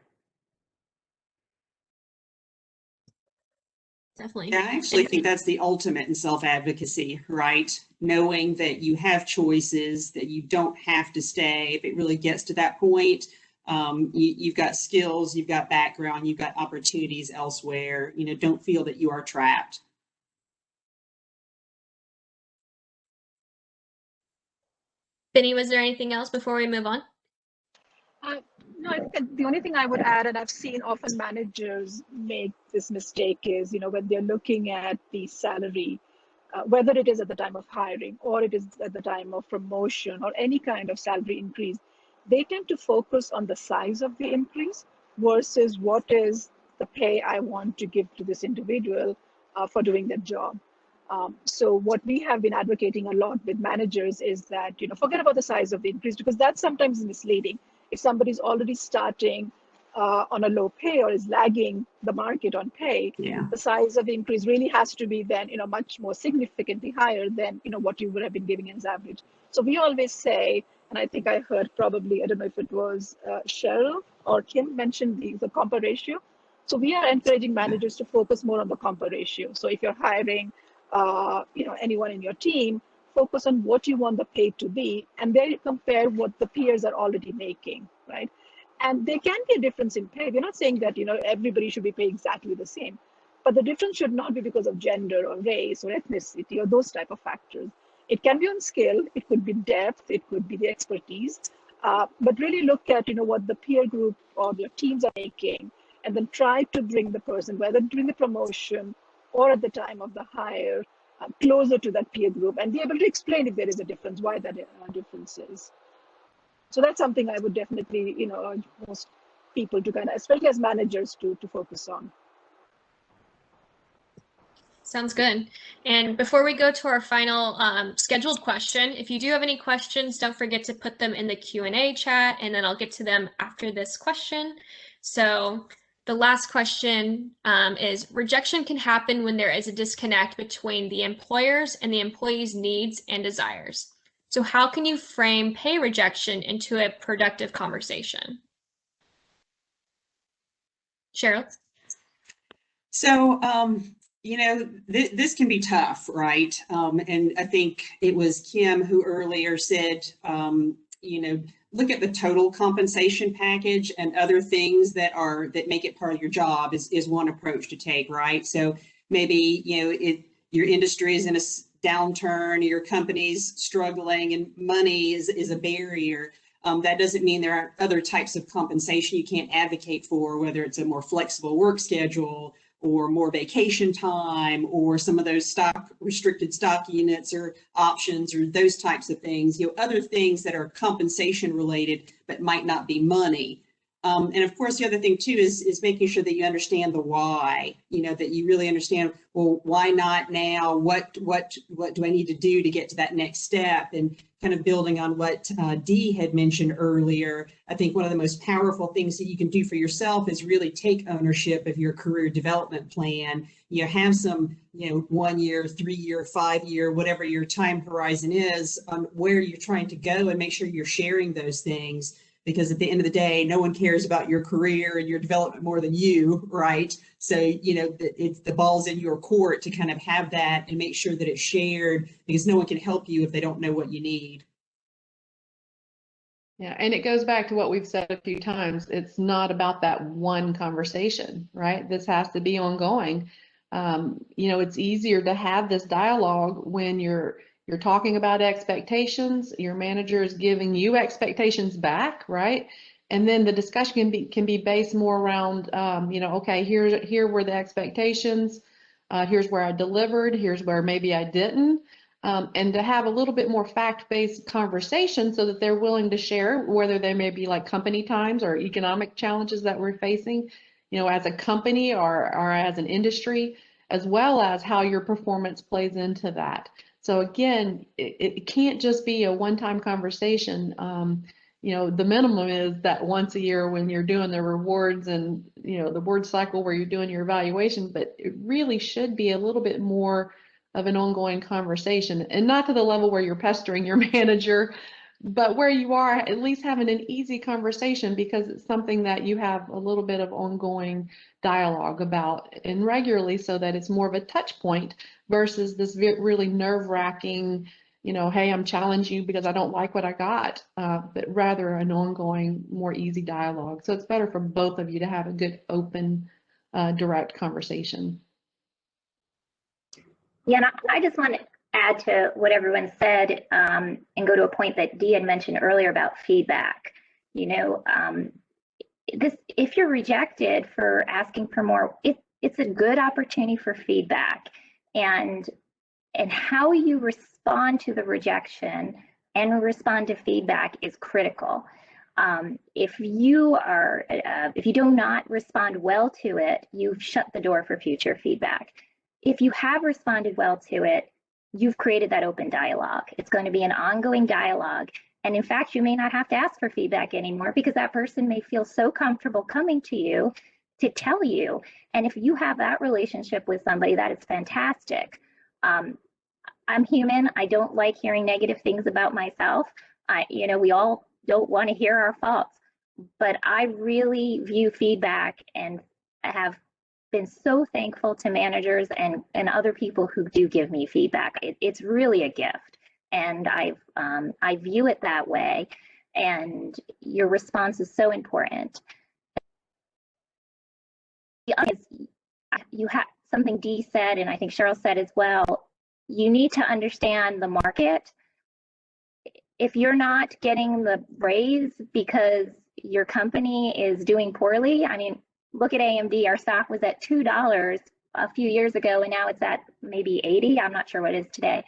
Definitely. Yeah, I actually think that's the ultimate in self-advocacy, right? Knowing that you have choices, that you don't have to stay. If it really gets to that point, you've got skills, you've got background, you've got opportunities elsewhere. Don't feel that you are trapped. Benny, was there anything else before we move on? No, I think the only thing I would add, and I've seen often managers make this mistake, is when they're looking at the salary, whether it is at the time of hiring or it is at the time of promotion or any kind of salary increase, they tend to focus on the size of the increase versus what is the pay I want to give to this individual for doing their job. So what we have been advocating a lot with managers is that, forget about the size of the increase, because that's sometimes misleading. If somebody's already starting on a low pay or is lagging the market on pay, Yeah. the size of the increase really has to be then, much more significantly higher than, what you would have been giving as average. So we always say, and I think I heard probably, I don't know if it was Cheryl or Kim mentioned the compa ratio. So we are encouraging managers to focus more on the compa ratio. So if you're hiring, anyone in your team, focus on what you want the pay to be, and then compare what the peers are already making, right? And there can be a difference in pay. We're not saying that everybody should be paid exactly the same, but the difference should not be because of gender or race or ethnicity or those type of factors. It can be on skill, it could be depth, it could be the expertise, but really look at what the peer group or your teams are making, and then try to bring the person, whether during the promotion or at the time of the hire, closer to that peer group and be able to explain if there is a difference, why that difference is. So that's something I would definitely, urge most people to kind of, especially as managers, to focus on. Sounds good. And before we go to our final scheduled question, if you do have any questions, don't forget to put them in the Q&A chat, and then I'll get to them after this question. So the last question is, rejection can happen when there is a disconnect between the employer's and the employee's needs and desires. So how can you frame pay rejection into a productive conversation? Cheryl? So, this can be tough, right? And I think it was Kim who earlier said, look at the total compensation package, and other things that make it part of your job is one approach to take, right? So maybe, your industry is in a downturn, your company's struggling, and money is a barrier. That doesn't mean there aren't other types of compensation you can't advocate for, whether it's a more flexible work schedule or more vacation time or some of those restricted stock units or options or those types of things, other things that are compensation related but might not be money. And of course, the other thing too is making sure that you understand the why, that you really understand, well, why not now? What do I need to do to get to that next step? And kind of building on what Dee had mentioned earlier, I think one of the most powerful things that you can do for yourself is really take ownership of your career development plan. Have some, 1 year, 3 year, 5 year, whatever your time horizon is on where you're trying to go, and make sure you're sharing those things. Because at the end of the day, no one cares about your career and your development more than you, right? So, it's the ball's in your court to kind of have that and make sure that it's shared, because no one can help you if they don't know what you need. Yeah, and it goes back to what we've said a few times. It's not about that one conversation, right? This has to be ongoing. It's easier to have this dialogue when you're talking about expectations. Your manager is giving you expectations back, right? And then the discussion can be based more around, okay, here were the expectations. Here's where I delivered. Here's where maybe I didn't. And to have a little bit more fact-based conversation so that they're willing to share, whether they may be like company times or economic challenges that we're facing, as a company or as an industry, as well as how your performance plays into that. So again, it can't just be a one-time conversation. The minimum is that once a year when you're doing the rewards and, the board cycle where you're doing your evaluation, but it really should be a little bit more of an ongoing conversation, and not to the level where you're pestering your manager, but where you are at least having an easy conversation because it's something that you have a little bit of ongoing dialogue about and regularly, so that it's more of a touch point versus this really nerve-wracking, hey, I'm challenging you because I don't like what I got, but rather an ongoing, more easy dialogue. So it's better for both of you to have a good, open, direct conversation. Yeah, and I just want to add to what everyone said and go to a point that Dee had mentioned earlier about feedback. If you're rejected for asking for more, it's a good opportunity for feedback, and how you respond to the rejection and respond to feedback is critical. If you do not respond well to it, you've shut the door for future feedback. If you have responded well to it, you've created that open dialogue. It's going to be an ongoing dialogue. And in fact, you may not have to ask for feedback anymore because that person may feel so comfortable coming to you to tell you. And if you have that relationship with somebody, that is fantastic. I'm human. I don't like hearing negative things about myself. We all don't want to hear our faults, but I really view feedback and have been so thankful to managers and other people who do give me feedback. It's really a gift, and I view it that way. And your response is so important. The other is, you have something Dee said, and I think Cheryl said as well. You need to understand the market. If you're not getting the raise because your company is doing poorly, I mean, look at AMD. Our stock was at $2 a few years ago, and now it's at maybe 80. I'm not sure what it is today.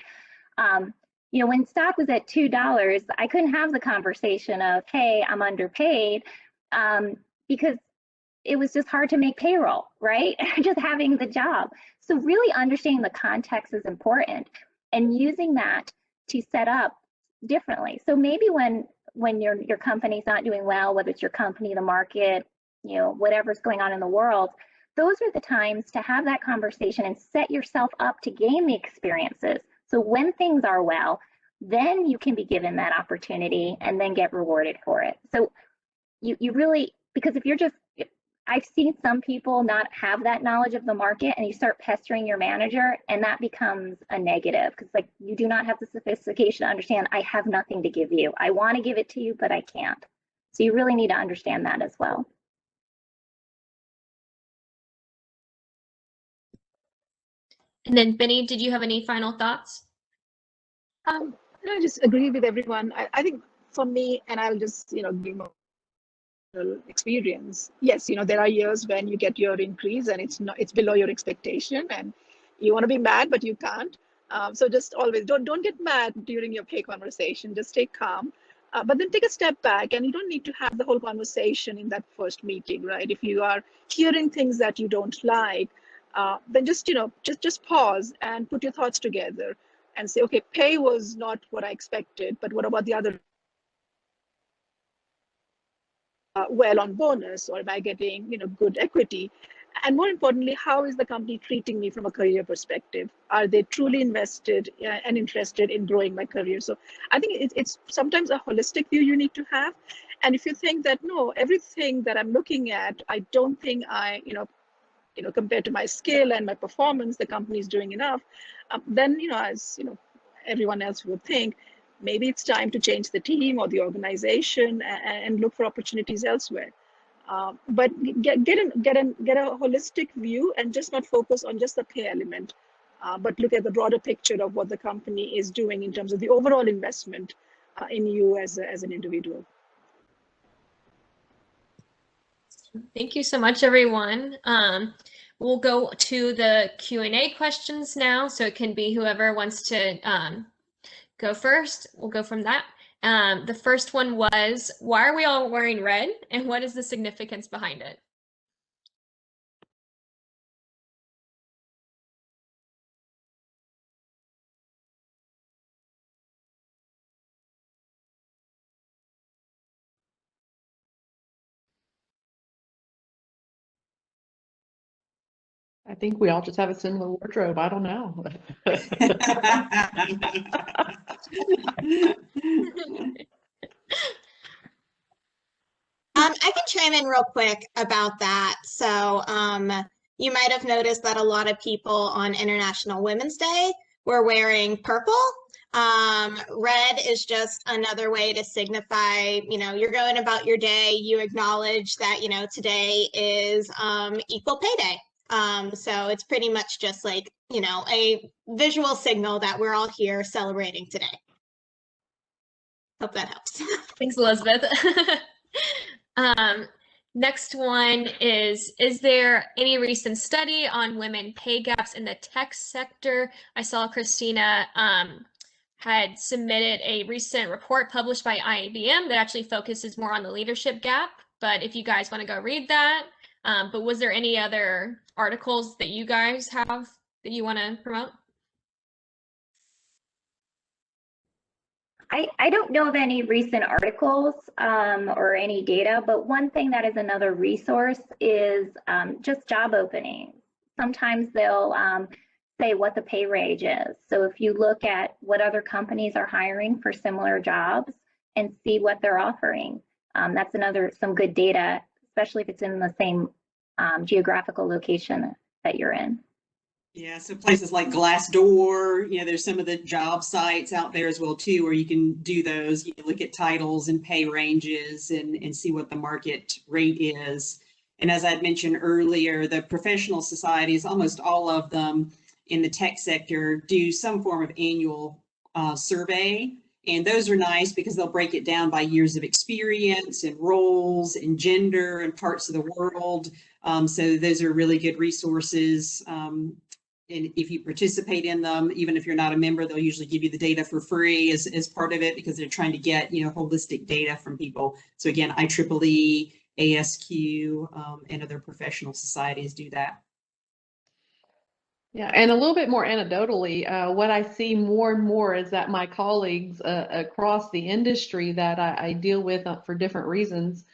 When stock was at $2, I couldn't have the conversation of, hey, I'm underpaid, because it was just hard to make payroll, right? Just having the job. So really understanding the context is important, and using that to set up differently. So maybe when your company's not doing well, whether it's your company, the market, whatever's going on in the world, those are the times to have that conversation and set yourself up to gain the experiences. So when things are well, then you can be given that opportunity and then get rewarded for it. So you really, because I've seen some people not have that knowledge of the market, and you start pestering your manager, and that becomes a negative because you do not have the sophistication to understand, I have nothing to give you. I want to give it to you, but I can't. So you really need to understand that as well. And then Benny, did you have any final thoughts? I just agree with everyone. I think for me, and I'll just give my experience. Yes, there are years when you get your increase and it's below your expectation, and you want to be mad but you can't. So just always don't get mad during your pay conversation. Just stay calm, but then take a step back, and you don't need to have the whole conversation in that first meeting, right? If you are hearing things that you don't like, then just pause and put your thoughts together and say, okay, pay was not what I expected, but what about the other? Well on bonus, or am I getting good equity? And more importantly, how is the company treating me from a career perspective? Are they truly invested and interested in growing my career? So I think it's sometimes a holistic view you need to have. And if you think that no, everything that I'm looking at, I don't think I compared to my skill and my performance, the company is doing enough, then as everyone else would think, maybe it's time to change the team or the organization and look for opportunities elsewhere. But get a holistic view and just not focus on just the pay element, but look at the broader picture of what the company is doing in terms of the overall investment in you as an individual. Thank you so much, everyone. We'll go to the Q&A questions now, so it can be whoever wants to go first. We'll go from that. The first one was, why are we all wearing red, and what is the significance behind it? I think we all just have a similar wardrobe. I don't know. I can chime in real quick about that. So you might have noticed that a lot of people on International Women's Day were wearing purple. Red is just another way to signify, you're going about your day. You acknowledge that, today is Equal Pay Day. So it's pretty much just like, a visual signal that we're all here celebrating today. Hope that helps. Thanks, Elizabeth. Next one is there any recent study on women pay gaps in the tech sector? I saw Christina had submitted a recent report published by IBM that actually focuses more on the leadership gap, but if you guys want to go read that. But was there any other articles that you guys have that you want to promote? I don't know of any recent articles or any data, but one thing that is another resource is just job openings. Sometimes they'll say what the pay range is. So if you look at what other companies are hiring for similar jobs and see what they're offering, that's some good data, especially if it's in the same geographical location that you're in. Yeah, so places like Glassdoor, there's some of the job sites out there as well too, where you can do those. You can look at titles and pay ranges and see what the market rate is. And as I'd mentioned earlier, the professional societies, almost all of them in the tech sector, do some form of annual survey. And those are nice because they'll break it down by years of experience and roles and gender and parts of the world. So those are really good resources. And if you participate in them, even if you're not a member, they'll usually give you the data for free as part of it because they're trying to get, holistic data from people. So again, IEEE, ASQ, and other professional societies do that. Yeah, and a little bit more anecdotally, what I see more and more is that my colleagues across the industry that I deal with for different reasons,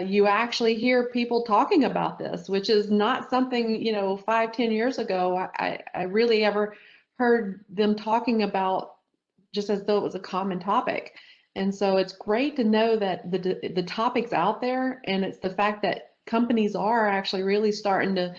you actually hear people talking about this, which is not something, 5-10 years ago, I really ever heard them talking about just as though it was a common topic. And so it's great to know that the topic's out there, and it's the fact that companies are actually really starting to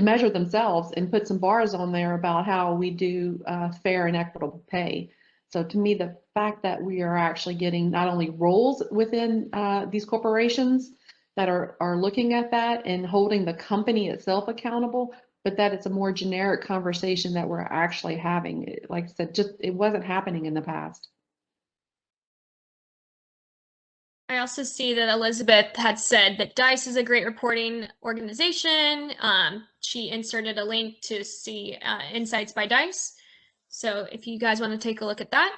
measure themselves and put some bars on there about how we do fair and equitable pay. So to me, the fact that we are actually getting not only roles within these corporations that are looking at that and holding the company itself accountable, but that it's a more generic conversation that we're actually having. Like I said, it wasn't happening in the past. I also see that Elizabeth had said that DICE is a great reporting organization. She inserted a link to see insights by DICE. So if you guys want to take a look at that.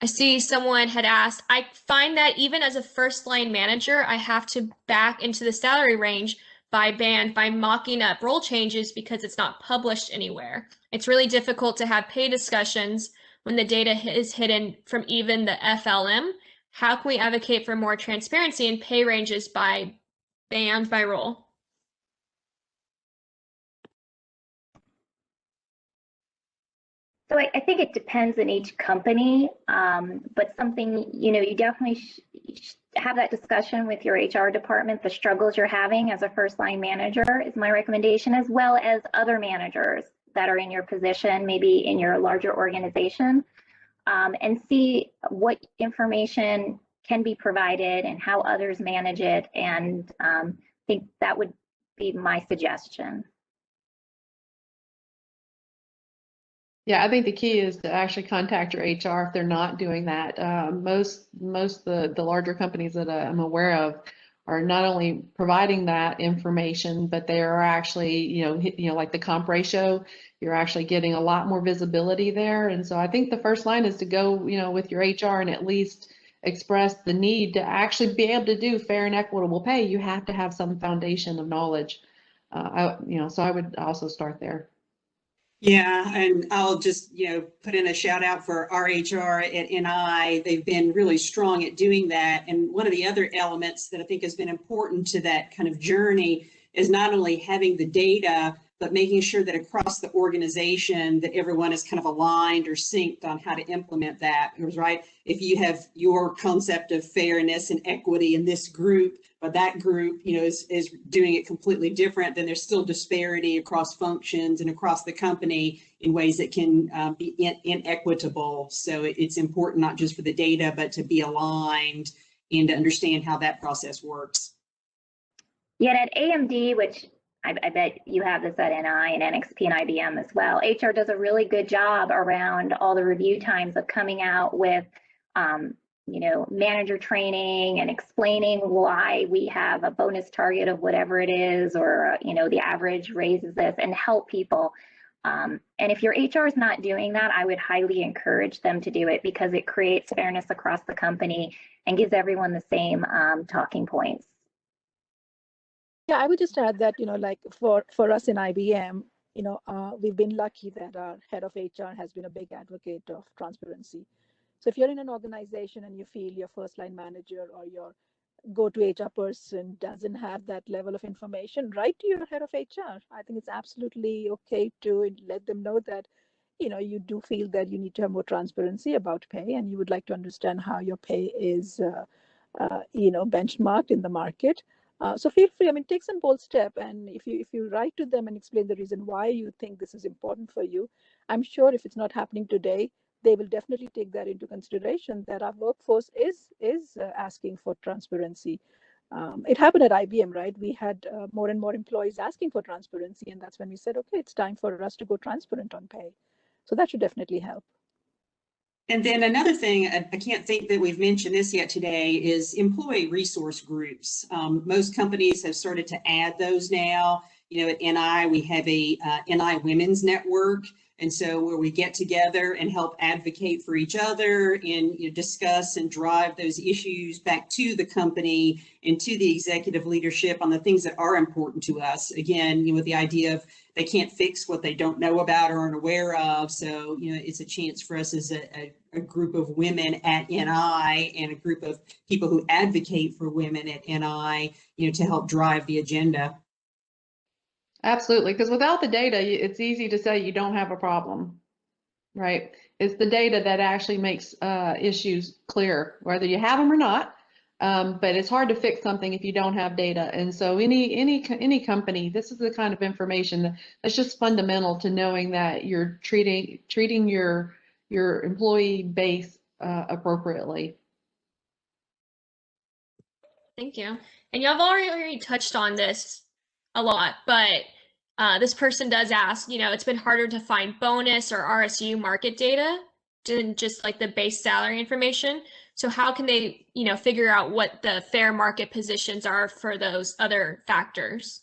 I see someone had asked, I find that even as a first line manager, I have to back into the salary range by band by mocking up role changes because it's not published anywhere. It's really difficult to have pay discussions when the data is hidden from even the FLM. How can we advocate for more transparency in pay ranges by band by role? So I think it depends on each company, but something, you definitely have that discussion with your HR department, the struggles you're having as a first line manager is my recommendation, as well as other managers that are in your position, maybe in your larger organization. and see what information can be provided and how others manage it. And I think that would be my suggestion. Yeah, I think the key is to actually contact your HR if they're not doing that. Most the larger companies that I'm aware of are not only providing that information, but they are actually, like the comp ratio, you're actually getting a lot more visibility there. And so I think the first line is to go, with your HR and at least express the need to actually be able to do fair and equitable pay. You have to have some foundation of knowledge. So I would also start there. Yeah, and I'll just, put in a shout out for our HR at NI. They've been really strong at doing that. And one of the other elements that I think has been important to that kind of journey is not only having the data, but making sure that across the organization that everyone is kind of aligned or synced on how to implement that. Because, right, if you have your concept of fairness and equity in this group, but that group, is doing it completely different, then there's still disparity across functions and across the company in ways that can be inequitable. So it's important not just for the data, but to be aligned and to understand how that process works. Yet at AMD, which I bet you have this at NI and NXP and IBM as well, HR does a really good job around all the review times of coming out with manager training and explaining why we have a bonus target of whatever it is, or the average raises this, and help people. And if your HR is not doing that, I would highly encourage them to do it, because it creates fairness across the company and gives everyone the same talking points. Yeah, I would just add that, like for us in IBM, we've been lucky that our head of HR has been a big advocate of transparency. So if you're in an organization and you feel your first line manager or your go-to HR person doesn't have that level of information, write to your head of HR. I think it's absolutely okay to let them know that, you do feel that you need to have more transparency about pay, and you would like to understand how your pay is, benchmarked in the market. So feel free. I mean, take some bold step, and if you write to them and explain the reason why you think this is important for you, I'm sure if it's not happening today, they will definitely take that into consideration, that our workforce is asking for transparency. It happened at IBM, right? We had more and more employees asking for transparency, and that's when we said, okay, it's time for us to go transparent on pay. So that should definitely help. And then another thing, I can't think that we've mentioned this yet today, is employee resource groups. Most companies have started to add those now. At NI, we have a NI Women's Network. And so where we get together and help advocate for each other and discuss and drive those issues back to the company and to the executive leadership on the things that are important to us. Again, with the idea of they can't fix what they don't know about or aren't aware of. So, it's a chance for us as a group of women at NI and a group of people who advocate for women at NI, to help drive the agenda. Absolutely, because without the data, it's easy to say you don't have a problem, right? It's the data that actually makes issues clear, whether you have them or not. But it's hard to fix something if you don't have data. And so any company, this is the kind of information that's just fundamental to knowing that you're treating your employee base appropriately. Thank you. And y'all have already touched on this a lot, but this person does ask, it's been harder to find bonus or RSU market data than just like the base salary information. So how can they, figure out what the fair market positions are for those other factors?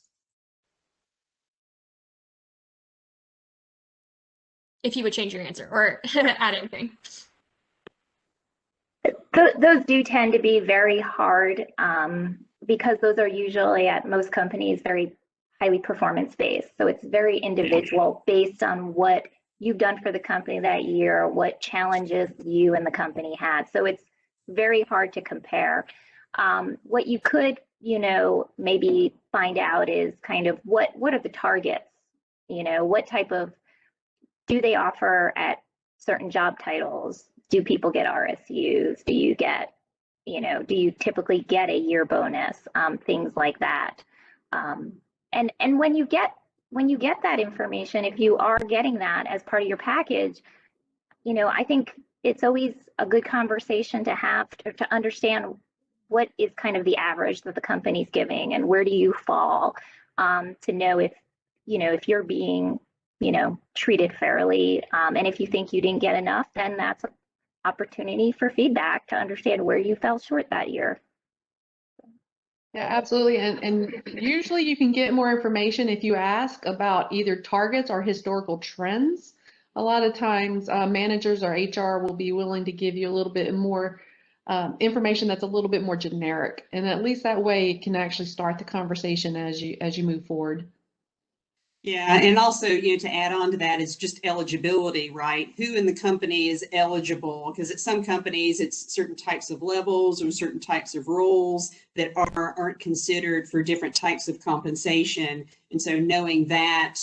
If you would change your answer or add anything. Those do tend to be very hard because those are usually at most companies very highly performance based. So it's very individual based on what you've done for the company that year, what challenges you and the company had. So it's very hard to compare. What you could, maybe find out is kind of what are the targets? What type of, do they offer at certain job titles? Do people get RSUs? Do you get, do you typically get a year bonus? Things like that. And when you get that information, if you are getting that as part of your package, I think it's always a good conversation to have to understand what is kind of the average that the company's giving and where do you fall, to know if, if you're being, treated fairly. And if you think you didn't get enough, then that's an opportunity for feedback to understand where you fell short that year. Yeah, absolutely. And usually you can get more information if you ask about either targets or historical trends. A lot of times managers or HR will be willing to give you a little bit more information that's a little bit more generic. And at least that way it can actually start the conversation as you move forward. Yeah, and also, to add on to that is just eligibility, right? Who in the company is eligible? Because at some companies, it's certain types of levels or certain types of roles that aren't considered for different types of compensation. And so knowing that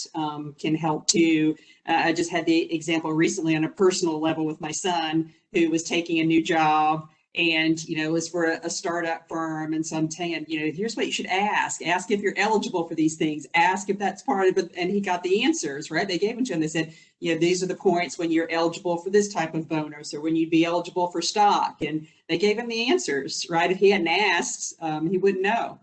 can help too. I just had the example recently on a personal level with my son who was taking a new job. And, it was for a startup firm. And so I'm saying, here's what you should ask. Ask if you're eligible for these things. Ask if that's part of it. And he got the answers, right? They gave them to him. They said, these are the points when you're eligible for this type of bonus or when you'd be eligible for stock. And they gave him the answers, right? If he hadn't asked, he wouldn't know.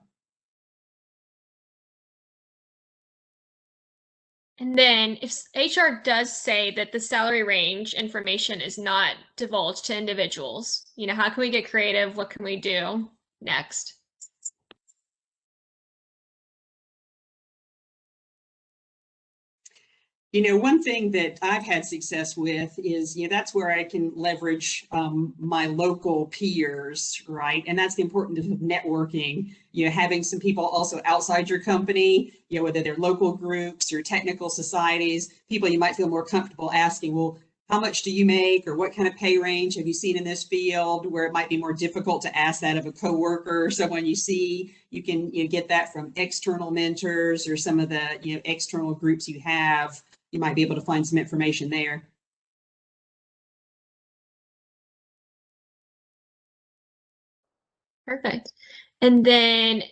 And then if HR does say that the salary range information is not divulged to individuals, how can we get creative? What can we do next? One thing that I've had success with is, that's where I can leverage my local peers, right? And that's the importance of networking, having some people also outside your company, whether they're local groups or technical societies, people you might feel more comfortable asking, well, how much do you make or what kind of pay range have you seen in this field, where it might be more difficult to ask that of a coworker or someone you see. You can get that from external mentors or some of the external groups you have. You might be able to find some information there. Perfect. And then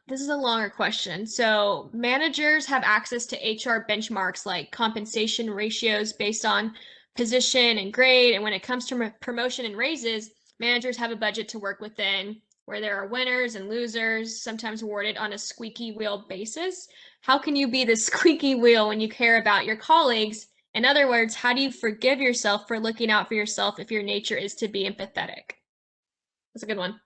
this is a longer question. So managers have access to HR benchmarks like compensation ratios based on position and grade. And when it comes to promotion and raises, managers have a budget to work within where there are winners and losers, sometimes awarded on a squeaky wheel basis. How can you be the squeaky wheel when you care about your colleagues? In other words, how do you forgive yourself for looking out for yourself if your nature is to be empathetic? That's a good one.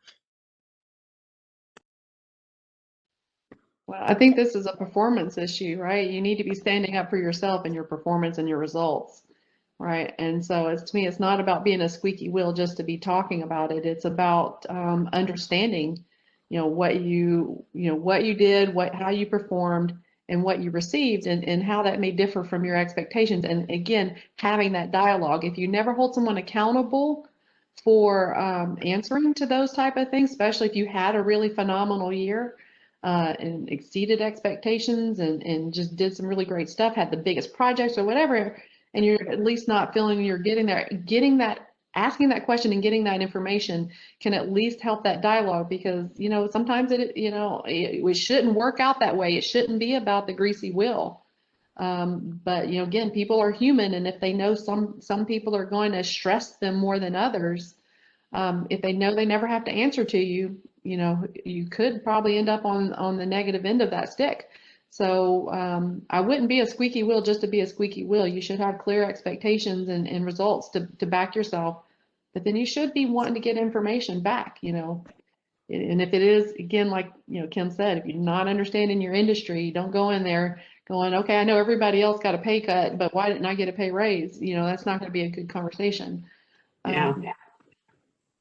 Well, I think this is a performance issue, right? You need to be standing up for yourself and your performance and your results, right? And so to me, it's not about being a squeaky wheel just to be talking about it. It's about understanding, what you did, how you performed, and what you received, and how that may differ from your expectations. And again, having that dialogue. If you never hold someone accountable for answering to those type of things, especially if you had a really phenomenal year, and exceeded expectations and just did some really great stuff, had the biggest projects or whatever, and you're at least not feeling you're getting there, asking that question and getting that information can at least help that dialogue, because, sometimes it shouldn't work out that way. It shouldn't be about the greasy wheel. But, again, people are human, and if they know some people are going to stress them more than others, if they know they never have to answer to you, you could probably end up on the negative end of that stick. So I wouldn't be a squeaky wheel just to be a squeaky wheel. You should have clear expectations and results to back yourself, but then you should be wanting to get information back, And if it is, again, like, Kim said, if you're not understanding your industry, don't go in there going, okay, I know everybody else got a pay cut, but why didn't I get a pay raise? That's not going to be a good conversation. Yeah.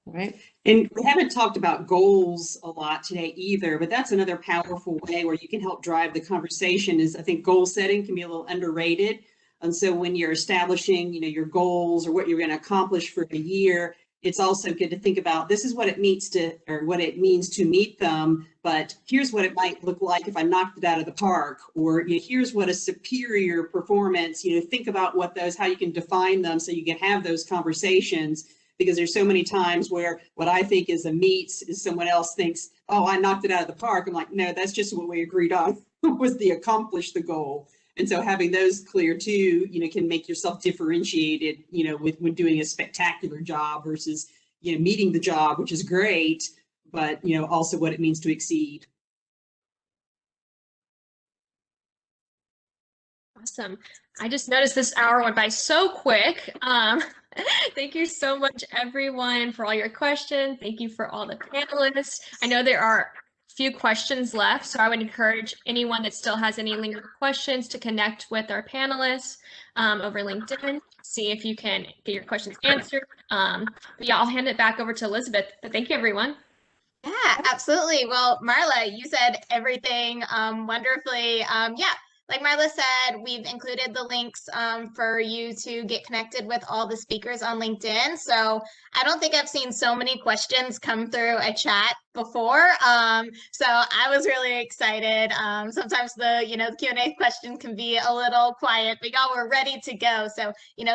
Right. And we haven't talked about goals a lot today either, but that's another powerful way where you can help drive the conversation. Is I think goal setting can be a little underrated. And so when you're establishing, your goals or what you're going to accomplish for the year, it's also good to think about, this is what it means to meet them, but here's what it might look like if I knocked it out of the park, or here's what a superior performance, think about how you can define them so you can have those conversations. Because there's so many times where what I think is a meets is someone else thinks, oh, I knocked it out of the park. I'm like, no, that's just what we agreed on was to accomplish the goal. And so having those clear too, can make yourself differentiated, with when doing a spectacular job versus, meeting the job, which is great, but, also what it means to exceed. Awesome. I just noticed this hour went by so quick. Thank you so much, everyone, for all your questions. Thank you for all the panelists. I know there are a few questions left, so I would encourage anyone that still has any lingering questions to connect with our panelists over LinkedIn. See if you can get your questions answered. But yeah, I'll hand it back over to Elizabeth. But thank you, everyone. Yeah, absolutely. Well, Marla, you said everything wonderfully. Yeah, like Marla said, we've included the links for you to get connected with all the speakers on LinkedIn. So I don't think I've seen so many questions come through a chat before. So I was really excited. Sometimes the Q&A question can be a little quiet, but y'all were ready to go. So,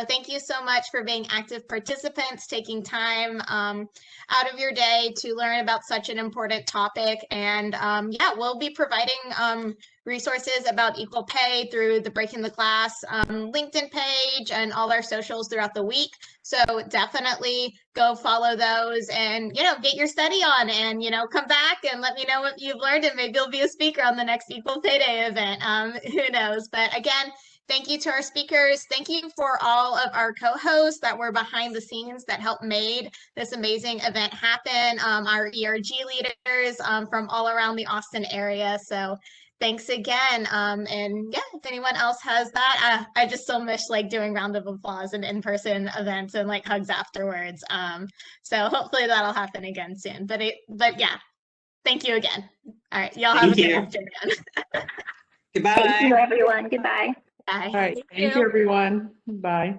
thank you so much for being active participants, taking time out of your day to learn about such an important topic. And yeah, we'll be providing resources about equal pay through the Breaking the Glass LinkedIn page and all our socials throughout the week. So definitely go follow those and, get your study on and, come back and let me know what you've learned, and maybe you'll be a speaker on the next Equal Pay Day event. Who knows? But again, thank you to our speakers. Thank you for all of our co-hosts that were behind the scenes that helped made this amazing event happen. Our ERG leaders from all around the Austin area. So thanks again. And yeah, if anyone else has that, I just so miss doing round of applause and in-person events and hugs afterwards. So hopefully that'll happen again soon. But yeah, thank you again. All right, y'all have a good afternoon. Goodbye. Thank you, everyone. Goodbye. Bye. All right. Thank you, everyone. Bye.